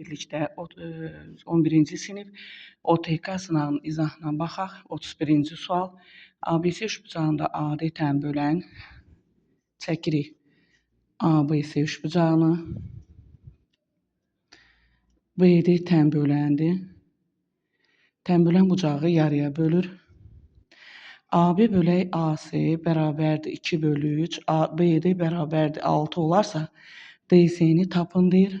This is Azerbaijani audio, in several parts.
birlikdə 11-ci sinif OTK sınağının izahına baxaq. 31-ci sual. ABC üçbucağında AD tən bölən çəkirik. ABC üçbucağını. BD tən böləndir. Tən bölən bucağı yarıya bölür. AB bölək AC bərabərdir 2 bölü 3. BD bərabərdir 6 olarsa DC-ni tapın deyir.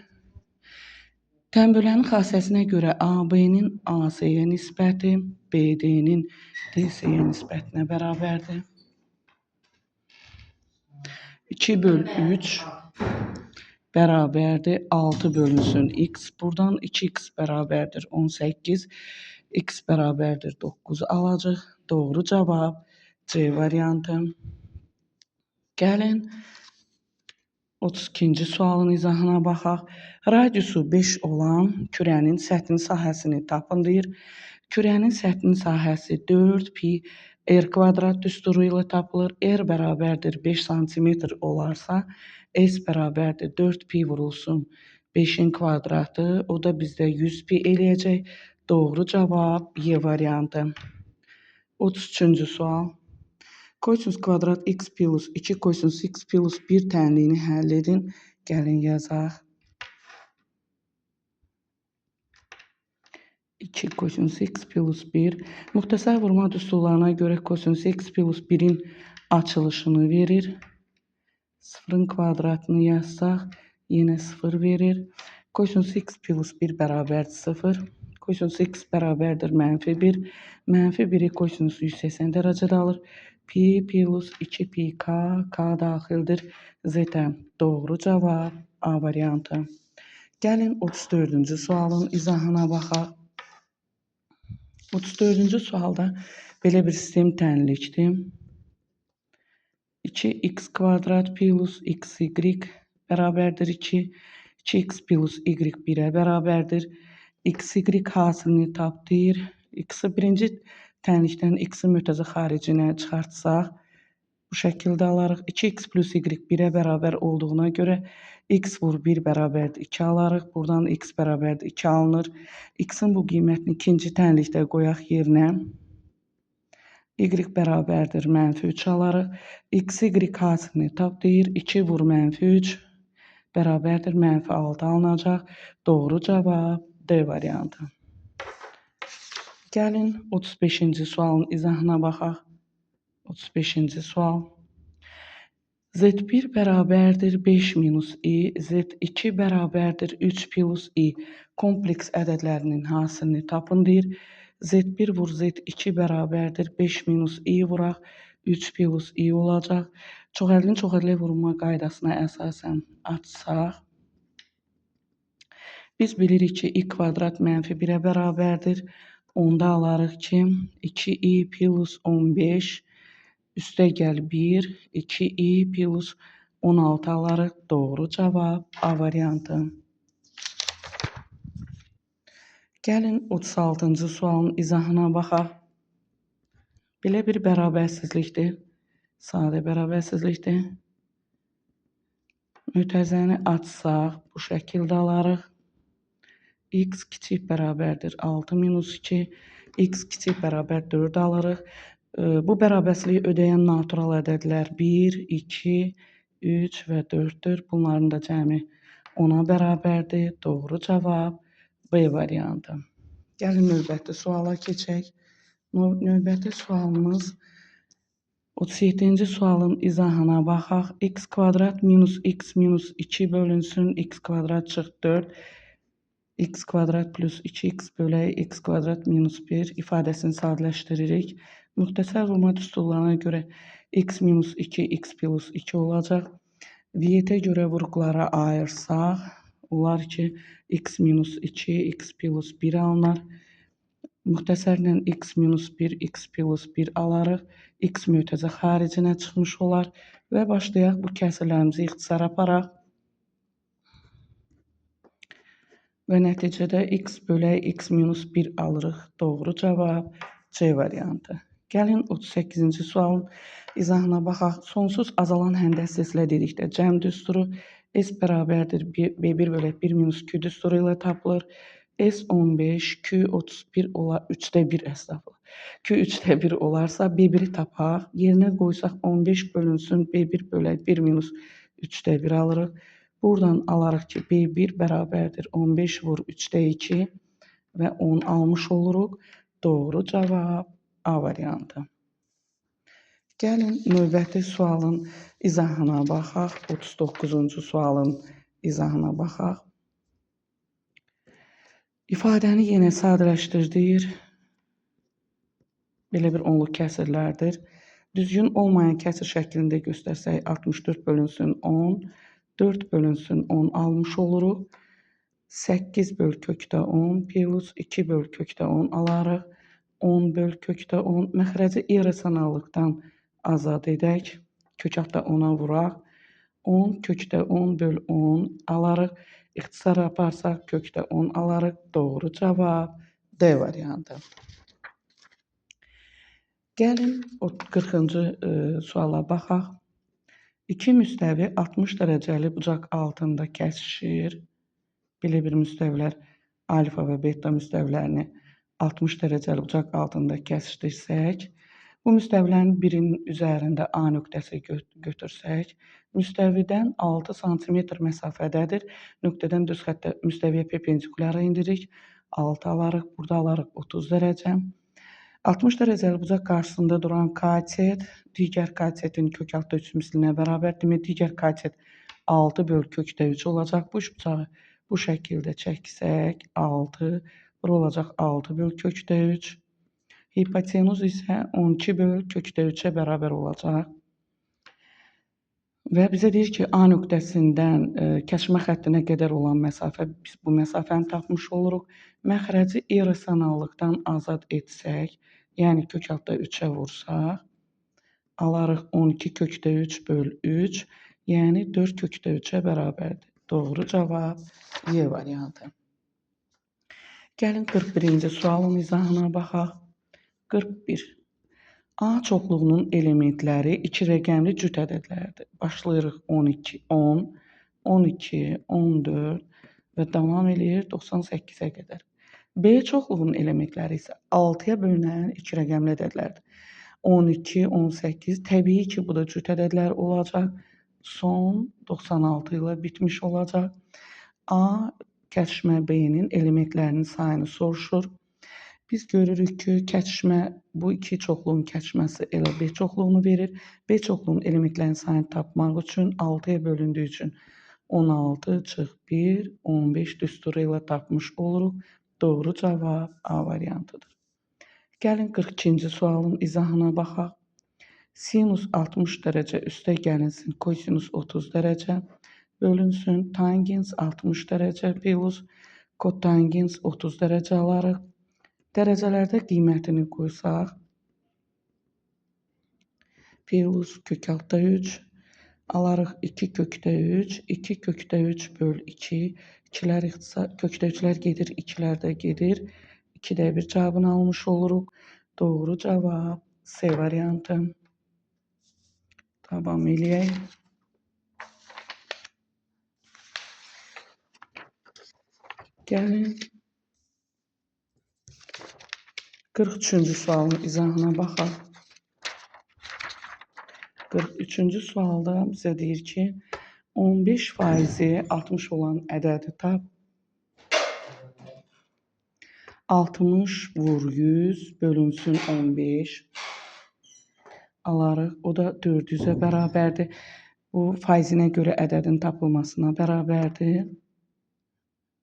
Tən bölənin xassəsinə görə AB-nin AC-yə nisbəti BD-nin DC-yə nisbətinə bərabərdir. 2 bölü 3 bərabərdir 6 bölünsün x. Buradan 2x bərabərdir 18. X bərabərdir 9 alacaq. Doğru cavab C variantı. Gəlin 32-ci sualın izahına baxaq. Radiusu 5 olan kürənin səthinin sahəsini tapın deyir. Kürənin səthinin sahəsi 4pi r kvadrat düsturu ilə tapılır. R bərabərdir 5 cm olarsa S bərabərdir 4pi vurulsun 5-in kvadratı. O da bizdə 100pi eləyəcək. Doğru cavab Y variantı. 33-cü sual. Kosinus kvadrat x plus 2 kosinus x plus 1 tənliyini həll edin. Gəlin yazaq. 2 kosinus x plus 1. Müxtəsər vurma düsturlarına görə kosinus x plus 1-in açılışını verir. 0-ın kvadratını yazsaq, yenə 0 verir. Kosinus x plus 1 bərabərdir 0. Kosinus x bərabərdir mənfi 1. Mənfi 1-i kosinus 180 dərəcədə alır. Pi plus 2pi k daxildir z-ə. Doğru cavab A variantı. Gəlin 34-cü sualın izahına baxaq. 34-cü sualda belə bir sistem tənlikdir. 2x kvadrat plus xy bərabərdir 2. 2x plus y 1-ə bərabərdir. Xy hasilini tap deyir. X-i birinci tənlikdən x-i mötərizə xaricinə çıxartsaq, bu şəkildə alarıq. 2x plus y 1-ə bərabər olduğuna görə x vur 1 bərabərdir 2 alarıq. Buradan x bərabərdir 2 alınır. X-in bu qiymətini ikinci tənlikdə qoyaq yerinə. Y bərabərdir mənfi 3 alarıq. Xy hasilini tap deyir. 2 vur mənfi 3 bərabərdir mənfi 6 alınacaq. Doğru cavab D variantı. Gəlin 35-ci sualın izahına baxaq. 35-ci sual. Z1 bərabərdir 5 minus i, Z2 bərabərdir 3 plus i. Kompleks ədədlərinin hasilini tapın deyir. Z1 vur Z2 bərabərdir 5 minus i vuraq 3 plus i olacaq. Çoxəllinin çoxəlliyə vurma qaydasına əsasən açsaq, biz bilirik ki, i kvadrat mənfi 1-ə bərabərdir. Onda alarıq ki, 2i plus 15 üstə gəl 1, 2i plus 16 alarıq. Doğru cavab A variantı. Gəlin 36-cı sualın izahına baxaq. Belə bir bərabərsizlikdir. Sadə bərabərsizlikdir. Mötərizəni açsaq, bu şəkildə alarıq. X kiçik bərabərdir 6 minus 2, x kiçik bərabər 4 alırıq. Bu bərabərsizliyi ödəyən natural ədədlər 1, 2, 3 və 4-dür. Bunların da cəmi 10-a bərabərdir. Doğru cavab B variantı. Gəlin növbəti suala keçək. Növbəti sualımız 37-ci sualın izahına baxaq. X kvadrat minus x minus 2 bölünsün x kvadrat çıx 4. X kvadrat plus 2x bölək x kvadrat minus 1 ifadəsini sadələşdiririk. Müxtəsər vurma düsturlarına görə x minus 2, x plus 2 olacaq. Viyyətə görə vurğulara ayırsaq, olar ki, x minus 2, x plus 1 alınar. Müxtəsərlə x minus 1, x plus 1 alarıq. X mötərizə xaricinə çıxmış olar. Və başlayaq bu kəsirlərimizi ixtisar aparaq. Və nəticədə x bölək x minus 1 alırıq. Doğru cavab C variantı. Gəlin 38-ci sualın izahına baxaq. Sonsuz azalan həndəs silsilə dedikdə cəm düsturu S bərabərdir B1 bölək 1 minus Q düsturu ilə tapılır. S15 Q31 olar 3də 1 əslində. Q 3də 1 olarsa B1-i tapaq. Yerinə qoysaq 15 bölünsün B1 bölək 1 minus 3də 1 alırıq. Buradan alarıq ki B1 bərabərdir 15 vur 3də 2 və 10 almış oluruq. Doğru cavab A variantı. Gəlin növbəti sualın izahına baxaq. 39-cu sualın izahına baxaq. İfadəni yenə sadələşdirdik. Belə bir onluq kəsirlərdir. Düzgün olmayan kəsir şəklində göstərsək 64 bölünsün 10, 4 bölünsün 10 almış oluruq. 8 böl kökdə 10 plus 2 böl kökdə 10 alarıq. 10 böl kökdə 10 məxrəci irrasionallıqdan azad edək. Kök altda 10-a vuraq. 10 kökdə 10 böl 10 alarıq. İxtisara aparsaq kökdə 10 alarıq. Doğru cavab D variantı. Gəlin 40-cı suala baxaq. İki müstəvi 60 dərəcəli bucaq altında kəsişir. Belə bir müstəvilər alfa və beta müstəvilərini 60 dərəcəli bucaq altında kəsişdirsək, bu müstəvilərin birinin üzərində A nöqtəsi götürsək, müstəvidən 6 sm məsafədədir. Nöqtədən düz xəttə müstəviyə perpendikulyara indiririk. 6 alarıq, burada alarıq 30 dərəcə. 60 dərəcəli bucaq qarşısında duran katet digər katetin kök altda 3 mislinə bərabər. Demək, digər katet 6 böl kökdə 3 olacaq. Bu üç bucağı bu şəkildə çəksək 6, bura olacaq 6 böl kökdə 3. Hipotenuz isə 12 böl kökdə 3-ə bərabər olacaq. Və bizə deyir ki, A nöqtəsindən kəsmə xəttinə qədər olan məsafə, biz bu məsafəni tapmış oluruq. Məxrəci irrasionallıqdan azad etsək, yəni kök altda 3-ə vursaq, alarıq 12 kökdə 3 böl 3, yəni 4 kökdə 3-ə bərabərdir. Doğru cavab Y variantı. Gəlin 41-ci sualın izahına baxaq. 41. A çoxluğunun elementləri 2 rəqəmli cüt ədədlərdir. Başlayırıq 12, 10, 12, 14 və davam eləyir 98-ə qədər. B çoxluğunun elementləri isə 6-ya bölünən 2 rəqəmli ədədlərdir. 12, 18, təbii ki, bu da cüt ədədlər olacaq. Son 96 ilə bitmiş olacaq. A kəsişmə B-nin elementlərinin sayını soruşur. Biz görürük ki, kəsişmə, bu iki çoxluğun kəsişməsi elə B çoxluğunu verir. B çoxluğunun elementlərinin sayını tapmaq üçün 6-ya bölündüyü üçün 16 çıx 1, 15 düsturu ilə tapmış oluruq. Doğru cavab A variantıdır. Gəlin 42-ci sualın izahına baxaq. Sinus 60 dərəcə üstə gəlinsin, kosinus 30 dərəcə bölünsün, tangens 60 dərəcə plus kotangens 30 dərəcə alarıq. Dərəcələrdə qiymətini qoysaq, plus kök altda 3, alarıq 2 kökdə 3, 2 kökdə 3 böl 2, 2-lər kökdə 3-lər gedir, 2-lər də gedir, 2də 1 cavabını almış oluruq. Doğru cavab C variantı. Davam eləyək. Gəlin 43-cü sualın izahına baxaq. 43-cü sualda bizə deyir ki, 15% 60 olan ədədi tap. 60 vur 100 bölünsün 15 alarıq. O da 400-ə bərabərdir. Bu faizinə görə ədədin tapılmasına bərabərdir.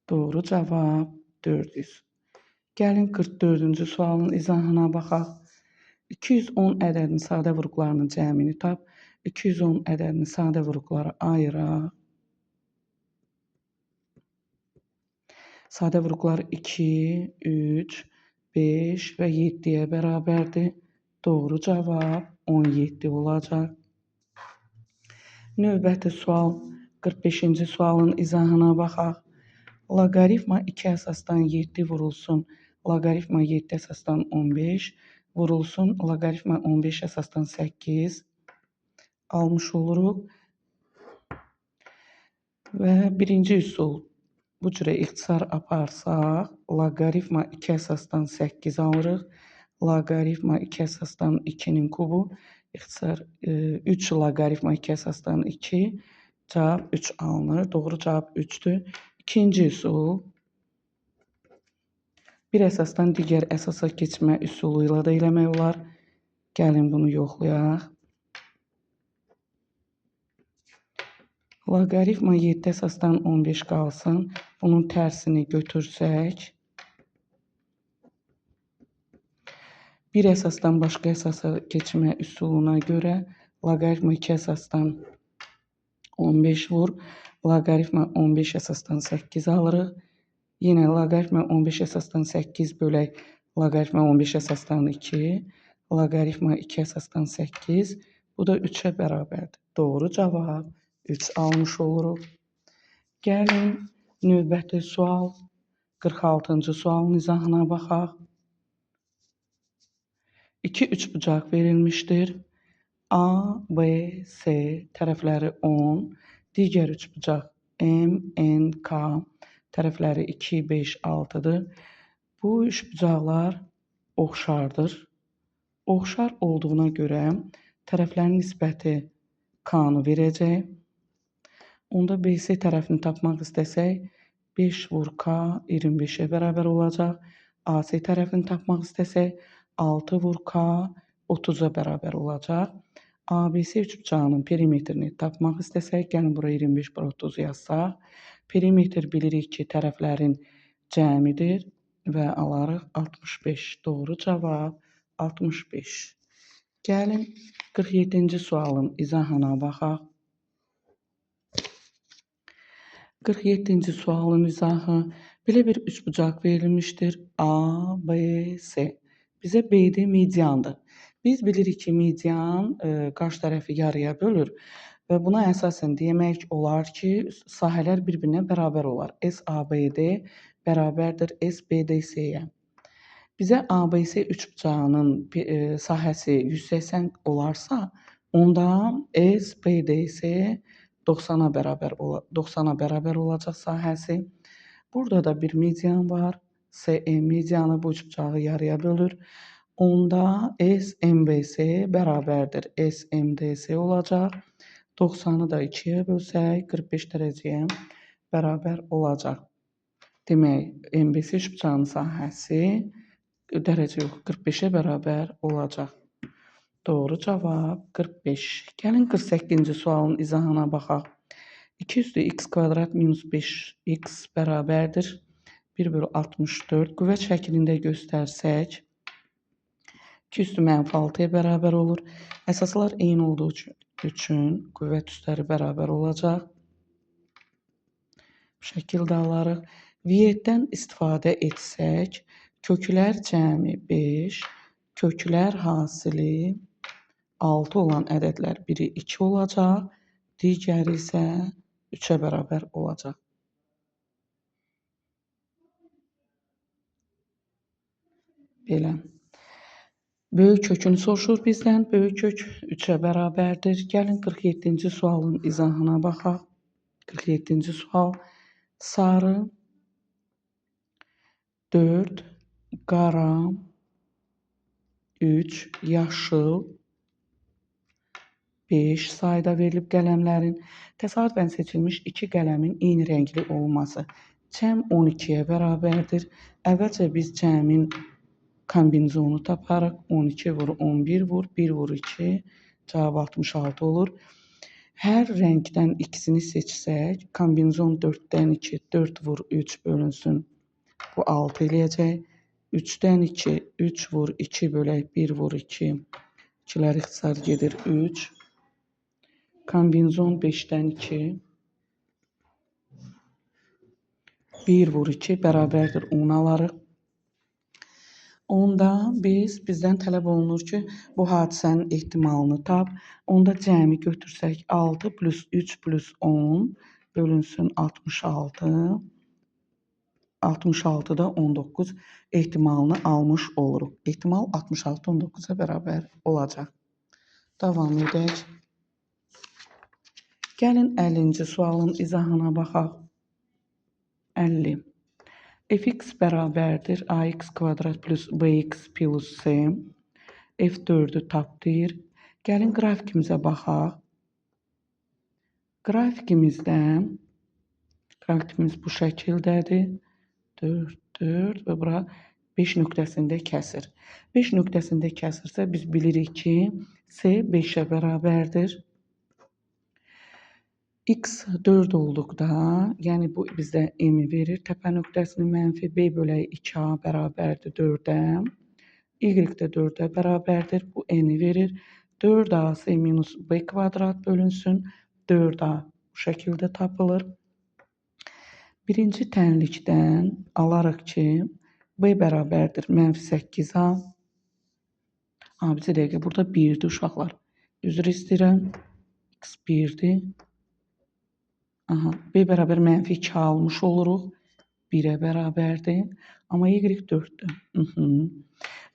Doğru cavab 400. Gəlin 44-cü sualın izahına baxaq. 210 ədədinin sadə vuruqlarının cəmini tap. 210 ədədinin sadə vuruqları ayıraq. Sadə vuruqlar 2, 3, 5 və 7-yə bərabərdir. Doğru cavab 17 olacaq. Növbəti sual 45-ci sualın izahına baxaq. Loqaritma 2 əsasdan 7 vurulsun, loqaritma 7 əsasdan 15 vurulsun, loqaritma 15 əsasdan 8 almış oluruq. Və birinci üsul bu cürə ixtisar aparsaq, loqaritma 2 əsasdan 8 alırıq. Loqaritma 2 əsasdan 2-nin kubu ixtisar 3 loqaritma 2 əsasdan 2 cavab 3 alınır. Doğru cavab 3-dür. İkinci üsul bir əsasdan digər əsasa keçmə üsulu ilə də eləmək olar. Gəlin bunu yoxlayaq. Loqaritma 7 əsasdan 15 qalsın. Bunun tərsini götürsək, bir əsasdan başqa əsasa keçmə üsuluna görə loqaritma 2 əsasdan 15 vur, loqaritma 15 əsasdan 8 alırıq. Yenə loqaritma 15 əsasdan 8 bölək loqaritma 15 əsasdan 2, loqaritma 2 əsasdan 8, bu da 3-ə bərabərdir. Doğru cavab 3 almış oluruq. Gəlin növbəti sual 46-cı sualın izahına baxaq. 2 üçbucaq verilmişdir. A, B, C tərəfləri 10, digər üçbucaq M, N, K tərəfləri 2, 5, 6-dır. Bu üçbucaqlar oxşardır. Oxşar olduğuna görə tərəflərin nisbəti K-nı verəcək. Onda BC tərəfini tapmaq istəsək, 5 vur K 25-ə bərabər olacaq. AC tərəfini tapmaq istəsək, 6 vur K 30-a bərabər olacaq. ABC üçbucağının perimetrini tapmaq istəsək, gəlin buraya 25 bura 30 yazsaq. Perimetr bilirik ki, tərəflərin cəmidir və alarıq 65. Doğru cavab 65. Gəlin 47-ci sualın izahına baxaq. 47-ci sualın izahı belə bir üçbucaq verilmişdir. A, B, C. Bizə BD mediandır. Biz bilirik ki, median qarşı tərəfi yarıya bölür və buna əsasən demək olar ki, sahələr bir-birinə bərabər olar. SABD bərabərdir SBDC-yə. Bizə ABC üçbucağının sahəsi 180 olarsa, onda SBDC 90-a bərabər olacaq sahəsi. Burada da bir median var. CE medianı bu üçbucağı yarıya bölür. Onda SMBC bərabərdir SMDC olacaq. 90-ı da 2-yə bölsək 45 dərəcəyə bərabər olacaq. Demək, MBC üçbucağının sahəsi dərəcə yox 45-ə bərabər olacaq. Doğru cavab 45. Gəlin 48-ci sualın izahına baxaq. 2 üstü x kvadrat minus 5x bərabərdir 1 bölü 64. Qüvvət şəklində göstərsək, 2 üstü -6-ya bərabər olur. Əsaslar eyni olduğu üçün qüvvət üstləri bərabər olacaq. Bu şəkildə alarıq. V-dən istifadə etsək, köklər cəmi 5, köklər hasili 6 olan ədədlər biri 2 olacaq, digəri isə 3-ə bərabər olacaq. Belə. Böyük kökünü soruşur bizdən. Böyük kök 3-ə bərabərdir. Gəlin 47-ci sualın izahına baxaq. 47-ci sual. Sarı 4, qara 3, yaşıl 5 sayda verilib qələmlərin. Təsadüfən seçilmiş 2 qələmin eyni rəngli olması. Cəm 12-yə bərabərdir. Əvvəlcə biz cəmin kombinizonu taparıq. 12 vur 11 vur 1 vur 2 cavab 66 olur. Hər rəngdən ikisini seçsək, kombinizon 4-dən 2 4 vur 3 bölünsün. Bu 6 eləyəcək. 3-dən 2 3 vur 2 bölək 1 vur 2. 2-lər ixtisar gedir 3. Kombinizon 5-dən 2 1 vur 2 bərabərdir 10 alarıq. Onda bizdən tələb olunur ki, bu hadisənin ehtimalını tap. Onda cəmi götürsək 6 plus 3 plus 10 bölünsün 66. 66-da 19 ehtimalını almış oluruq. Ehtimal 66 19-a bərabər olacaq. Davam edək. Gəlin 50-ci sualın izahına baxaq. 50. Fx bərabərdir ax kvadrat plus bx plus c. F4-ü tapdır. Gəlin qrafikimizə baxaq. Grafikimiz bu şəkildədir. 4, 4 və bura 5 nöqtəsində kəsir. 5 nöqtəsində kəsirsə biz bilirik ki, c 5-ə bərabərdir. X 4 olduqda, yəni bu bizə m verir. Təpə nöqtəsini mənfi b bölək 2a bərabərdir 4-ə. Y də 4-ə bərabərdir. Bu n-i verir. 4ac minus b kvadrat bölünsün. 4a bu şəkildə tapılır. Birinci tənlikdən alarıq ki, b bərabərdir mənfi 8a. Bir dəqiqə, burada 1-dir uşaqlar. Üzr istəyirəm. X 1-dir. B bərabər mənfi 2 almış oluruq. 1-ə bərabərdir. Amma y 4-dür.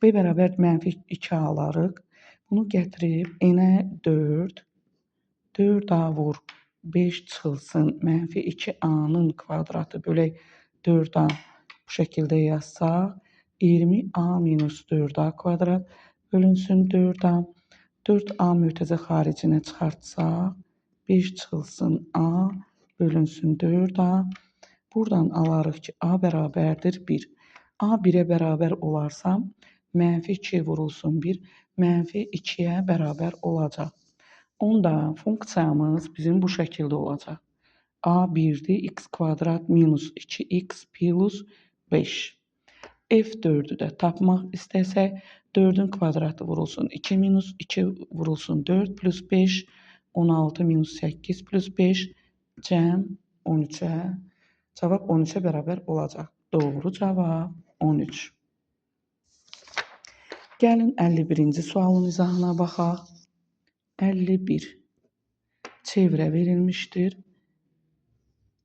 B bərabər mənfi 2 alarıq. Bunu gətirib n-ə 4. 4a vur 5 çıxılsın. Mənfi 2a-nın kvadratı bölək 4a bu şəkildə yazsaq. 20a minus 4a kvadrat bölünsün 4a. 4a mötəzə xaricinə çıxartsaq. 5 çıxılsın a bölünsün 4a. Buradan alarıq ki, a bərabərdir 1. A 1-ə bərabər olarsa, mənfi 2 vurulsun 1, mənfi 2-yə bərabər olacaq. Onda funksiyamız bizim bu şəkildə olacaq. A 1-dir, x kvadrat minus 2x plus 5. F4-ü də tapmaq istəsək, 4-ün kvadratı vurulsun 2 minus 2 vurulsun 4 plus 5, 16 minus 8 plus 5, cəm 13-ə. Cavab 13-ə bərabər olacaq. Doğru cavab 13. Gəlin 51-ci sualın izahına baxaq. 51. Çevrə verilmişdir.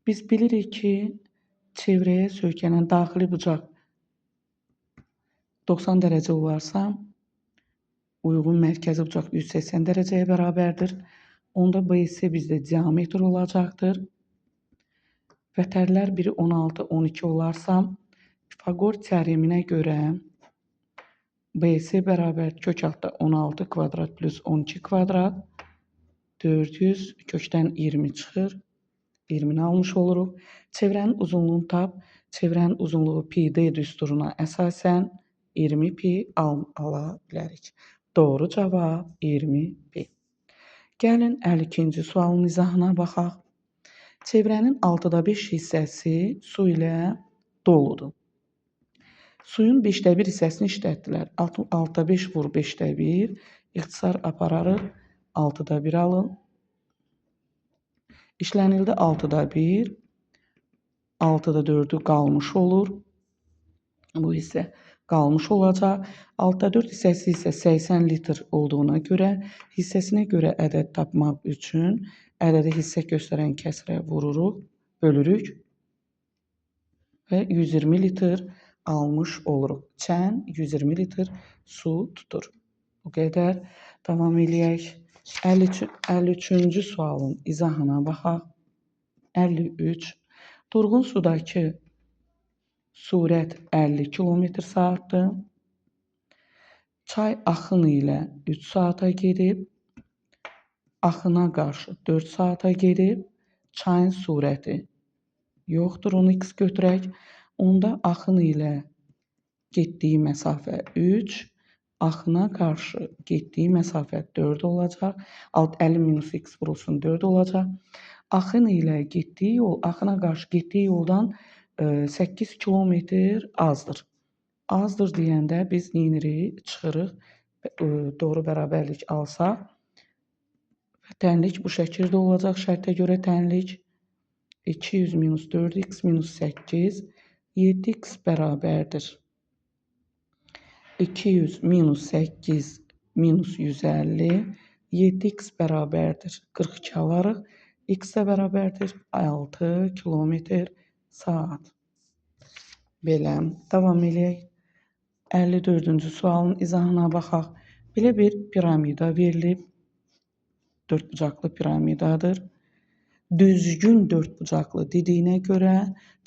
Biz bilirik ki, çevrəyə söykənən daxili bucaq 90 dərəcə olarsa, uyğun mərkəzi bucaq 180 dərəcəyə bərabərdir. Onda BC bizdə diametr olacaqdır. Vətərlər biri 16, 12 olarsa, Pifaqor teoreminə görə BC bərabər kök altda 16 kvadrat plus 12 kvadrat 400 kökdən 20 çıxır. 20-ni almış oluruq. Çevrənin uzunluğunu tap. Çevrənin uzunluğu pi d düsturuna əsasən 20 pi ala bilərik. Doğru cavab 20 pi. Gəlin 52-ci sualın izahına baxaq. Çevrənin 6-da 5 hissəsi su ilə doludur. Suyun 5-də 1 hissəsini işlətdilər. 6-da 5 vur 5-də 1. İxtisar apararıq. 6-da 1 alın. İşlənildi 6-da 1. 6-da 4-ü qalmış olur. Bu hissə qalmış olacaq. 6-da 4 hissəsi isə 80 litr olduğuna görə hissəsinə görə ədəd tapmaq üçün ədədi hissə göstərən kəsrə vururuq, bölürük və 120 litr almış oluruq. Çən 120 litr su tutur. Bu qədər. Davam eləyək. 53-cü sualın izahına baxaq. 53. Durğun sudakı sürət 50 km/saatdır. Çay axını ilə 3 saata gedib. Axına qarşı 4 saata gedib. Çayın sürəti yoxdur, onu x götürək. Onda axın ilə getdiyi məsafə 3, axına qarşı getdiyi məsafə 4 olacaq. 50 minus x vurulsun 4 olacaq. Axın ilə getdiyi yol, axına qarşı getdiyi yoldan 8 kilometr azdır. Azdır deyəndə biz neynirik? Çıxırıq. Doğru bərabərlik alsaq. Tənlik bu şəkildə olacaq. Şərtə görə tənlik 200 minus 4x minus 8, 7x bərabərdir. 200 minus 8 minus 150, 7x bərabərdir. 42 alarıq. X də bərabərdir 6 kilometr saat. Belə. Davam eləyək. 54-cü sualın izahına baxaq. Belə bir piramida verilib. 4 bucaqlı piramidadır. düzgün dördbucaqlı dediyinə görə,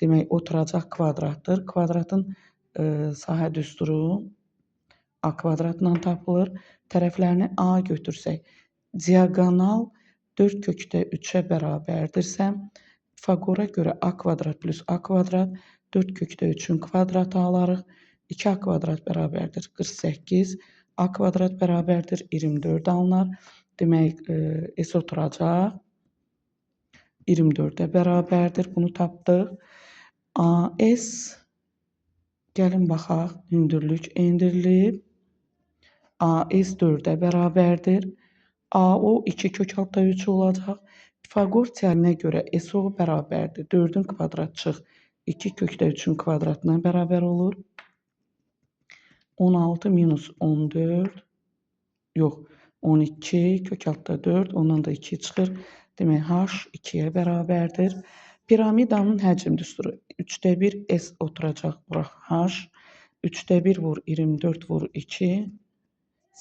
demək oturacaq kvadratdır. Kvadratın sahə düsturu A kvadratla tapılır. Tərəflərini A götürsək, diaqonal 4 kökdə 3-ə bərabərdirsə, Pifaqora görə A kvadrat plus A kvadrat 4 kökdə 3-ün kvadratı alarıq. 2A kvadrat bərabərdir 48, A kvadrat bərabərdir 24 alınar. Demək, S oturacaq 24-ə bərabərdir. Bunu tapdıq. AS, gəlin baxaq, hündürlük endirilib. AS 4-ə bərabərdir. AO 2 kök altda 3 olacaq. Pifaqor teoreminə görə SO bərabərdir. 4-ün kvadrat çıx 2 kökdə 3-ün kvadratına bərabər olur. 16 minus 14, yox, 12 kök altda 4, ondan da 2 çıxır. Demək, H 2-yə bərabərdir. Piramidanın həcm düsturu 3-də 1 S oturacaq, bura H. 3-də 1 vur 24 vur 2,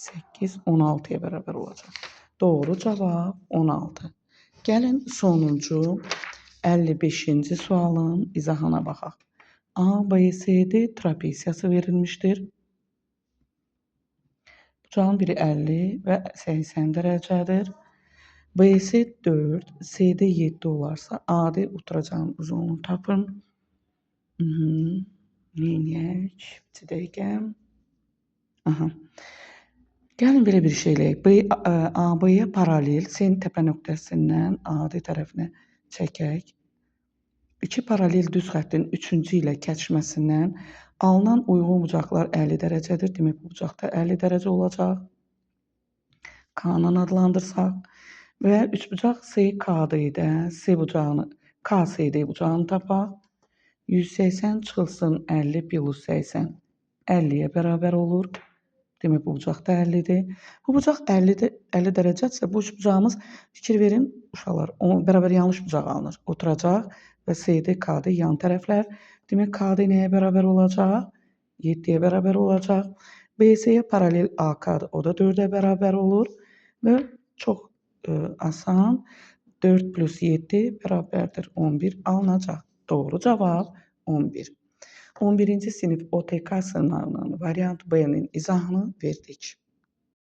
8, 16-ya bərabər olacaq. Doğru cavab 16. Gəlin sonuncu 55-ci sualın izahına baxaq. ABCD trapesiyası verilmişdir. Bucağın biri 50 və 80 dərəcədir. BC 4, CD 7 olarsa AD oturacağın uzunluğunu tapın. Neyniyək? Bir dəqiqə. Aha. Gəlin belə bir şey eləyək. AB-yə paralel C-nin təpə nöqtəsindən AD tərəfinə çəkək. İki paralel düz xəttin 3-cü ilə kəsişməsindən alınan uyğun bucaqlar 50 dərəcədir. Demək, bu bucaqda 50 dərəcə olacaq. K-nan adlandırsaq və üçbucaq CKD-də C bucağını, KCD bucağını tapaq. 180 çıxılsın 50 plus 80 50-yə bərabər olur. Demək, bu bucaq da 50-dir. Bu bucaq 50 dərəcədirsə, bu üç bucağımız, fikir verin uşaqlar, bərabər yanlış bucaq alınır. Oturacaq və CD, KD yan tərəflər. Demək, KD nəyə bərabər olacaq? 7-yə bərabər olacaq. BC-yə paralel AK-dır, o da 4-ə bərabər olur. Və çox asan, 4 plus 7 bərabərdir 11 alınacaq. Doğru cavab 11. 11-ci sinif OTK sınavının variant B-nin izahını verdik.